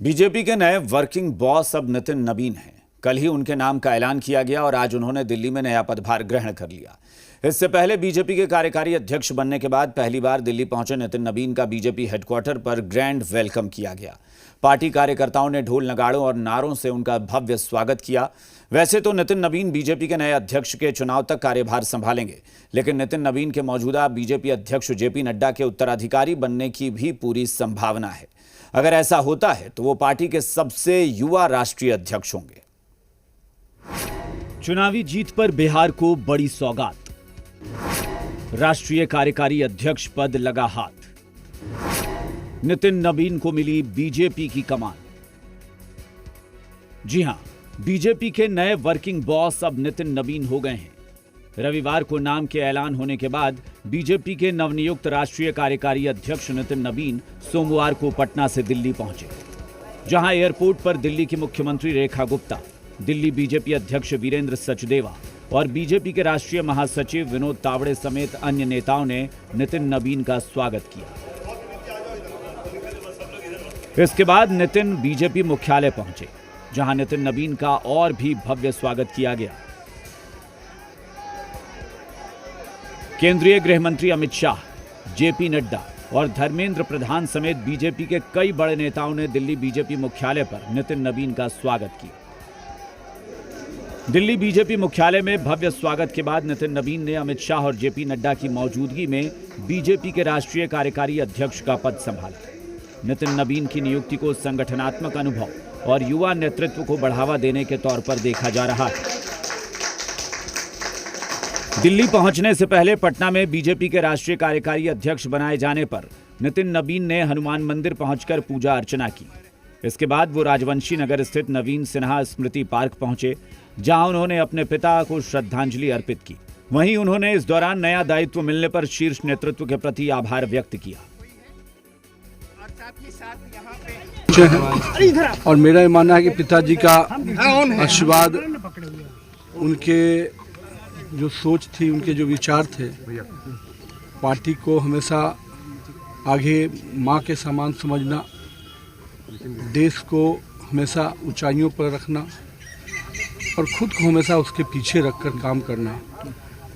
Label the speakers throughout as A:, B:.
A: BJP के नए working boss अब नितिन नवीन हैं। कल ही उनके नाम का ऐलान किया गया और आज उन्होंने दिल्ली में नया पदभार ग्रहण कर लिया। इससे पहले बीजेपी के कार्यकारी अध्यक्ष बनने के बाद पहली बार दिल्ली पहुंचे नितिन नवीन का बीजेपी हेडक्वार्टर पर ग्रैंड वेलकम किया गया। पार्टी कार्यकर्ताओं ने ढोल नगाड़ों और नारों से उनका भव्य स्वागत किया। वैसे तो नितिन नवीन बीजेपी के नए अध्यक्ष के चुनाव तक कार्यभार संभालेंगे, लेकिन नितिन नवीन के मौजूदा बीजेपी अध्यक्ष जेपी नड्डा के उत्तराधिकारी बनने की भी पूरी संभावना है। अगर ऐसा होता है तो वो पार्टी के सबसे युवा राष्ट्रीय अध्यक्ष होंगे। चुनावी जीत पर बिहार को बड़ी सौगात, राष्ट्रीय कार्यकारी अध्यक्ष पद लगा हाथ, नितिन नवीन को मिली बीजेपी की कमान। जी हां, बीजेपी के नए वर्किंग बॉस अब नितिन नवीन हो गए हैं। रविवार को नाम के ऐलान होने के बाद बीजेपी के नवनियुक्त राष्ट्रीय कार्यकारी अध्यक्ष नितिन नवीन सोमवार को पटना से दिल्ली पहुंचे, जहां एयरपोर्ट पर दिल्ली की मुख्यमंत्री रेखा गुप्ता, दिल्ली बीजेपी अध्यक्ष वीरेंद्र सचदेवा और बीजेपी के राष्ट्रीय महासचिव विनोद तावड़े समेत अन्य नेताओं ने नितिन नवीन का स्वागत किया। इसके बाद नितिन बीजेपी मुख्यालय पहुंचे, जहां नितिन नवीन का और भी भव्य स्वागत किया गया। केंद्रीय गृह मंत्री अमित शाह, जेपी नड्डा और धर्मेंद्र प्रधान समेत बीजेपी के कई बड़े नेताओं ने दिल्ली बीजेपी मुख्यालय पर नितिन नवीन का स्वागत किया। दिल्ली बीजेपी मुख्यालय में भव्य स्वागत के बाद नितिन नवीन ने अमित शाह और जेपी नड्डा की मौजूदगी में बीजेपी के राष्ट्रीय कार्यकारी अध्यक्ष का पद संभाला। नितिन नवीन की नियुक्ति को संगठनात्मक अनुभव और युवा नेतृत्व को बढ़ावा देने के तौर पर देखा जा रहा है। दिल्ली पहुंचने से पहले पटना में बीजेपी के राष्ट्रीय कार्यकारी अध्यक्ष बनाए जाने पर नितिन नवीन ने हनुमान मंदिर पहुंचकर पूजा अर्चना की। इसके बाद वो राजवंशी नगर स्थित नवीन सिन्हा स्मृति पार्क पहुंचे, जहां उन्होंने अपने पिता को श्रद्धांजलि अर्पित की। वहीं उन्होंने इस दौरान नया दायित्व मिलने पर शीर्ष नेतृत्व के प्रति आभार व्यक्त किया।
B: और मेरा ये मानना है कि पिताजी का आशीर्वाद, उनके जो सोच थी, उनके जो विचार थे, पार्टी को हमेशा आगे माँ के समान समझना, देश को हमेशा ऊंचाइयों पर रखना और खुद को हमेशा उसके पीछे रखकर काम करना।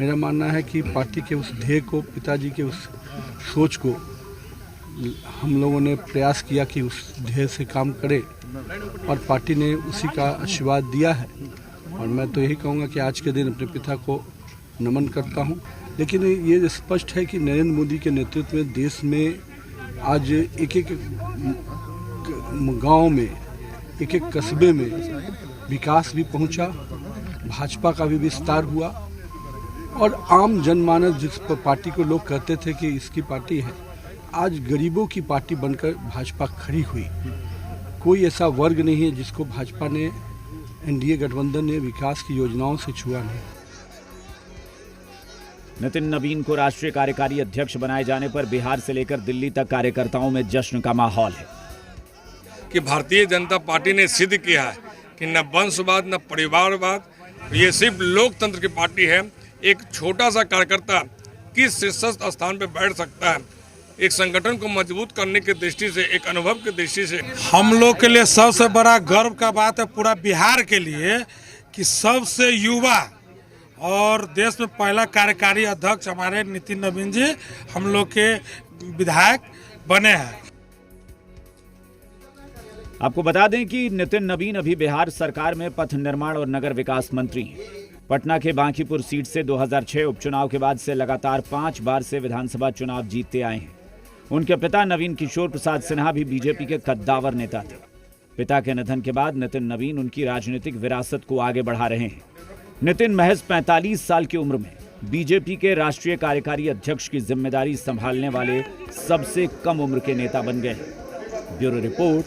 B: मेरा मानना है कि पार्टी के उस ध्येय को, पिताजी के उस सोच को हम लोगों ने प्रयास किया कि उस ध्येय से काम करें और पार्टी ने उसी का आशीर्वाद दिया है। और मैं तो यही कहूँगा कि आज के दिन अपने पिता को नमन करता हूँ। लेकिन ये स्पष्ट है कि नरेंद्र मोदी के नेतृत्व में देश में आज एक एक गांव में, एक एक कस्बे में विकास भी पहुंचा, भाजपा का भी विस्तार हुआ और आम जनमानस, जिस पर पार्टी को लोग कहते थे कि इसकी पार्टी है, आज गरीबों की पार्टी बनकर भाजपा खड़ी हुई। कोई ऐसा वर्ग नहीं है जिसको भाजपा ने, एनडीए गठबंधन ने विकास की योजनाओं से छुआ नहीं।
A: नितिन नवीन को राष्ट्रीय कार्यकारी अध्यक्ष बनाए जाने पर बिहार से लेकर दिल्ली तक कार्यकर्ताओं में जश्न का माहौल है
C: कि भारतीय जनता पार्टी ने सिद्ध किया है कि न वंशवाद न परिवारवाद, ये सिर्फ लोकतंत्र की पार्टी है। एक छोटा सा कार्यकर्ता किस शीर्षस्थ स्थान पर बैठ सकता है, एक संगठन को मजबूत करने की दृष्टि से, एक अनुभव की दृष्टि से
D: हम लोग के लिए सबसे बड़ा गर्व का बात है पूरा बिहार के लिए कि सबसे युवा और देश में पहला कार्यकारी अध्यक्ष हमारे नितिन नवीन जी हम लोग के विधायक बने हैं।
A: आपको बता दें कि नितिन नवीन अभी बिहार सरकार में पथ निर्माण और नगर विकास मंत्री हैं। पटना के बांकीपुर सीट से 2006 उपचुनाव के बाद से लगातार 5 बार से विधानसभा चुनाव जीतते आए हैं। उनके पिता नवीन किशोर प्रसाद सिन्हा भी बीजेपी के कद्दावर नेता थे। पिता के निधन के बाद नितिन नवीन उनकी राजनीतिक विरासत को आगे बढ़ा रहे हैं। नितिन महज 45 साल की उम्र में बीजेपी के राष्ट्रीय कार्यकारी अध्यक्ष की जिम्मेदारी संभालने वाले सबसे कम उम्र के नेता बन गए हैं। Bureau report.